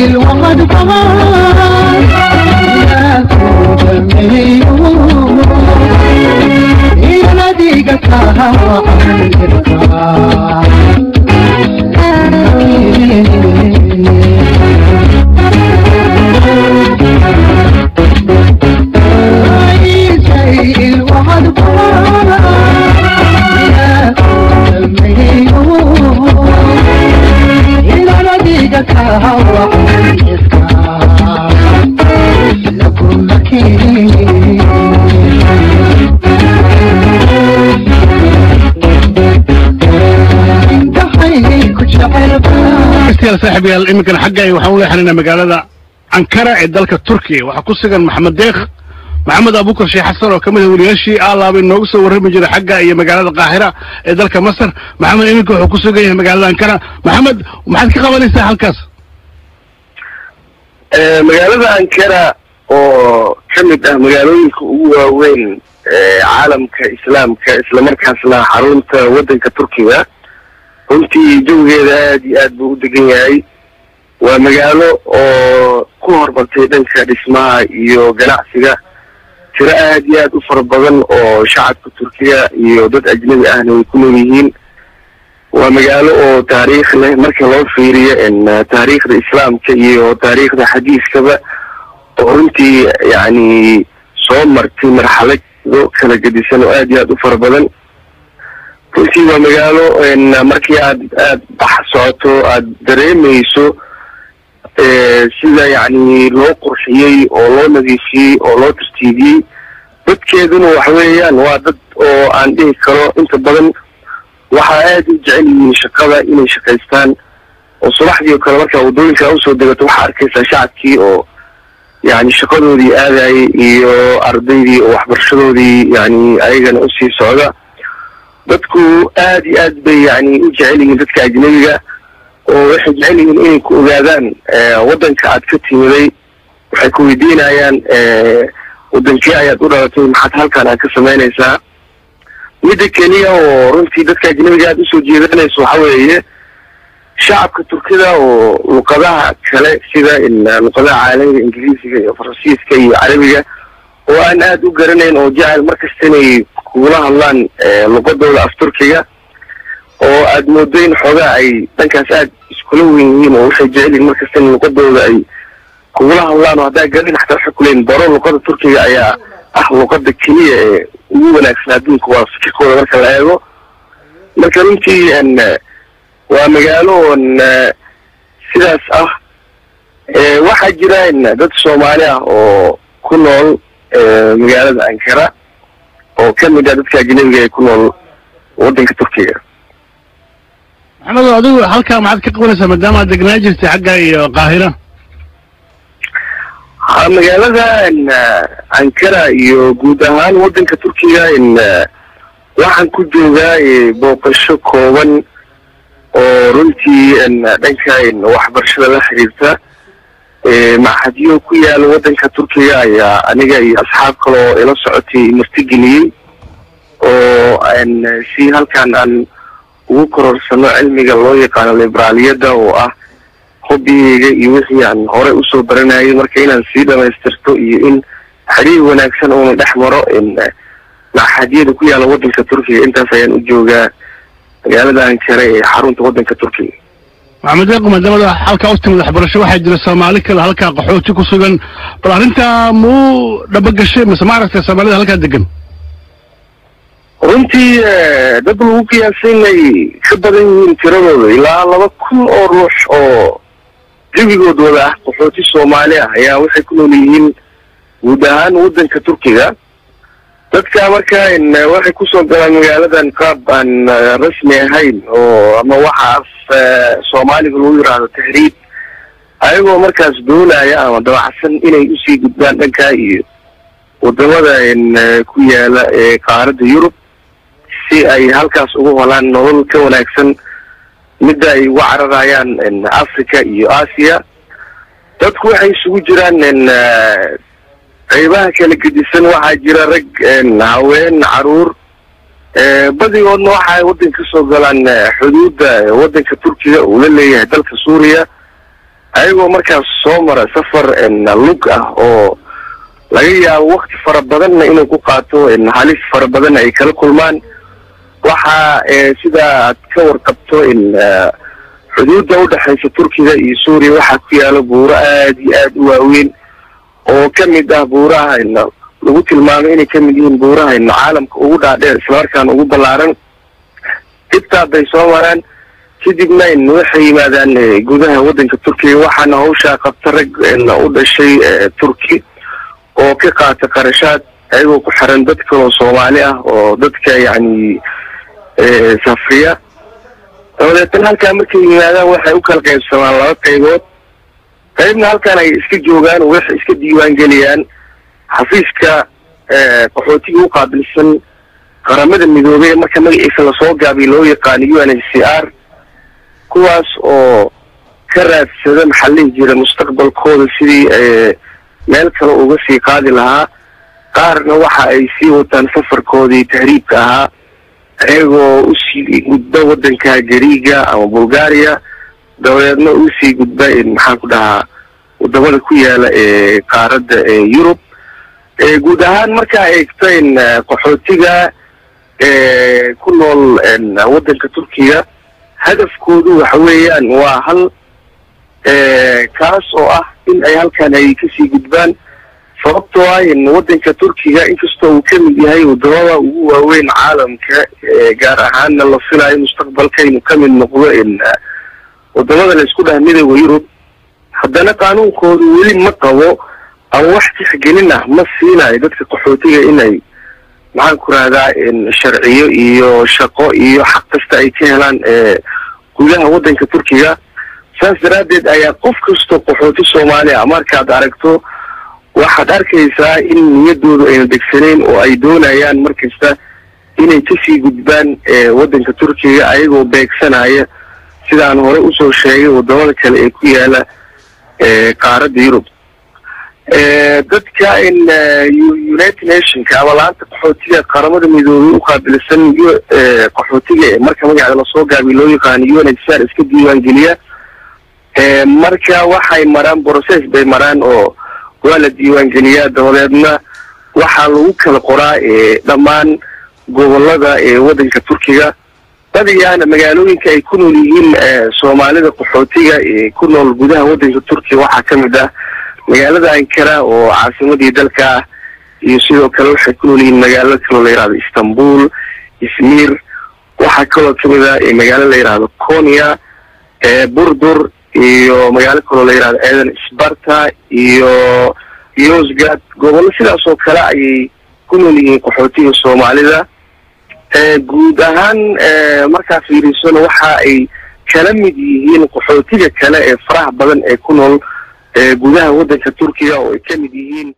الوعد كمان يا كوجمي إلى ديقك هوا الوعد كمان يا كوجمي إلى ديقك هوا لكم مكين يا صاحبي يمكن حقي وحاول احنا مقالة أنقرة الدولة التركية وحكوسجن محمد ديخ محمد أبو بكر شيخ حسن وكمل ولياشي الله بالنوس ورمي جري حقه هي مقالة القاهرة الدولة مصر محمد يمكن حكوسجن مقالة أنقرة محمد ومحد كقبل يستاهل كاس مقالة أنقرة وكمل مقالوين وين عالم كإسلام كاسلا حرونت ودن كتركيا runtii jawgeeda aad iyo aad buu u degan yahay waa magaalo oo ku hormartay dhanka dhismaha iyo ganacsiga tiro aad iyo aad u fara badan oo shacabka Turkiga iyo dad ajnabi ahna way ku nool yihiin waa magaalo oo taariikh leh marka loo fiiriyo taariikhda islaamka iyo taariikhda xadiiskaba oo runtii yani soo martay marxalad kala gedisan oo aad iyo aad u fara badan runtii waa magaalo markii aad baxsocoto aad dareemayso sida yani loo qurxiyey oo loo nadiifiyey oo loo tartiibiyey dadkeeduna waxa weeyaan waa dad oo aan dhihi karo inta badan waxaa aad u jecel yihiin shaqada inay shaqaystaan oo subaxdii oo kale markaa waddooyinka usoo degato waxaa arkaysaa shacabkii oo yani shaqadoodii aadayay iyo ardaydii oo waxbarashadoodii yani ayagana usii socda dadku aad iyo aad bay yani u jecel yihiin dadka ajnabiga oo waxay jecel yihiin inay ku ogaadaan waddanka aad ka timiday waxay ku weydiinayaan waddankii ayaad u dhalatay maxaad halkan aad ka samaynaysaa midda keliya oo runtii dadka ajnabiga aad usoo jeedanayso waxa weeye shacabka turkida oo luqadaha kale sida luqadaha caalamiga ingiriisiga iyo faransiiska iyo carabiga oo aan aad u garanayn oo jecel markasta inay kugula hadlaan luqadooda af turkiga oo aad moodo in xoogaa ay dhankaas aad iskula weyn yihiin oo waxay jecel yihiin markasta in luqadooda ay kugula hadlaan oo haddaa garin xataa waxay kuleeyihin baro luqada turkiga ayaa ah luqada keliya ee ugu wanaagsan adduunka waa fikirkooda marka la eego marka runtii waa magaalo sidaas ah waxaa jira dad Soomaali ah oo ku nool magaalada Ankara oo kamid ah dadka ajnabiga ee ku nool waddanka Turkiga maxamed adigu halka maxaad ka qabanaysaa maadaama aad degnaa jirtay xagga iyo Qaahira magaalada Ankara iyo guud ahaan waddanka Turkiga waxaan ku joogaa booqasho kooban oo runtii dhanka waxbarashada la xiriirta معهديو كويا الودن كتركيا يا أنيجا أصحاب كلو إلى صعوتي مرتجلي وأن شيء هل كان أن وكرر سنة علمي قالوا يقال الليبرالية ده وحبي يوحي عن هراء أسر برنا يمركين عن سيدا ما يسترتو إن حريه ونكسن أو الأحمر إن معهديو كويا الودن كتركيا أنت فين أجوجا يعني أن كري حرون تودن كتركيا محمد يقوم عندما حلقة أوستم الحبرشة واحد جلس مالك هلكا قحوتي كسوغن طبعا أنت مو دبق الشيء بس ما عرفت السومالي هلكا دقن runtii dad lagu qiyaasay ka badan yihiin tiradooda ilaa 2,000 oo ruux oo jawigood wada ah qaxooti Soomaali ah ayaa waxay ku nool yihiin guud ahaan waddanka Turkiga dadka markaa waxay ku soo galaan magaaladan qaab aan rasmi ahayn oo ama waxaas Soomaaliga lagu yiraahdo tahriib ayagoo markaas doonaya ama dabacsan inay u sii gudbaan dhanka iyo wadamada ku yaala qaaradda Yurub si ay halkaas ugu helaan nolol ka wanaagsan mid ay ugu cararayaan Afrika iyo Aasiya dadku waxay isugu jiraan qaybaha kala gedisan waxaa jira rag haween caruur badigoodna waxay waddanka soo galaan xuduudda waddanka Turkiga oo la leeyahay dalka Suuriya ayagoo markaas soo mara safar lug ah oo laga yaabo waqti fara badanna inuu ku qaato halis fara badan ay kala kulmaan waxa sida aad ka warqabto xuduudda u dhaxaysa Turkiga iyo Suuriya waxa ku yaala buuro aad iyo aad u waaweyn oo kamid ah buuraha lagu tilmaamay inay kamid yihiin buuraha caalamka ugu dhaadheer isla markaana ugu ballaaran inta bay soo maraan kadibna waxay yimaadaan gudaha waddanka Turkiga waxaana hawsha qabta rag u dhashay Turki oo ka qaata qarashaad ayagoo ku xiran dadka Soomaali ah oo dadka yani safriya tan halka markay yimaadaan waxay u kala qaybsamaan laba qaybood qaybna halkan ay iska joogaan oo waxay iska diiwaan geliyaan xafiiska qaxootiga u qaabilsan qaramada midoobay marka magaciisa la soo gaabiyo loo yaqaan UNHCR kuwaas oo ka raadsada maxalliga jira mustaqbalkooda sidii meel kale uga sii qaadi lahaa qaarna waxa ay sii wataan safarkoodii tahriibka ahaa ayagoo u sii gudba waddanka Gariiga ama Bulgaariya dabadeedna u sii gudba maxaan ku dhahaa wadamada ku yaala qaaradda Yurub guud ahaan marka ay eegteen qaxootiga ku nool waddanka Turkiga hadafkoodu waxa weeyaan waa hal kaas oo ah in ay halkan ay ka sii gudbaan sababtoo ah waddanka Turkiga inkastoo uu kamid yahay wadamada ugu waaweyn caalamka gaar ahaanna la filayo mustaqbalka inuu kamid noqdo wadamada la isku dhahmida Yurub haddana qaanuunkoodu weli ma qabo ama wax tixgelin ah ma siinayo dadka qaxootiga inay maxaan ku raahdaa sharciyo iyo shaqo iyo xaq kasta ay ka helaan gudaha waddanka Turkiga saas daraadeed ayaa qof kasta qaxooti Soomaali ah markaad aragto waxaad arkaysaa in niyadoodu ayna degsaneen oo ay doonayaan markasta inay ka sii gudbaan waddanka Turkiga ayagoo beegsanaya sidaan hore u soo sheegay wadamada kale ee ku yaala qaaradda Yurub dadka United Nations ama laanta qaxootiga qaramada midoobay u qaabilsan qaxootiga marka magaca la soo gaabiyo loo yaqaan UNHCR iska diiwaan geliya marka waxay maraan process bay maraan oo waa la diiwaan geliyaa dabadeedna waxaa lagu kala qoraa dhammaan gobolada waddanka Turkiga badiyaana magaalooyinka ay ku nool yihiin Soomaalida qaxootiga ku nool gudaha waddanka Turkiga waxaa kamid ah magaalada Ankara oo caasimadii dalka ah iyo sidoo kale waxay ku nool yihiin magaalada kale la yiraahdo Istanbul Izmir waxaa kaloo kamid ah magaalada la yiraahdo Konya Burdur iyo magaalo kale la yiraahdo Eden Sparta iyo Yozgat gobol sidaas oo kale ay ku nool yihiin qaxootiga Soomaalida guud ahaan marka fiirisana waxa ay kala mid yihiin qaxootiga kale ee faraha badan ee ku nool gudaha waddanka Turkiga oo ay kamid yihiin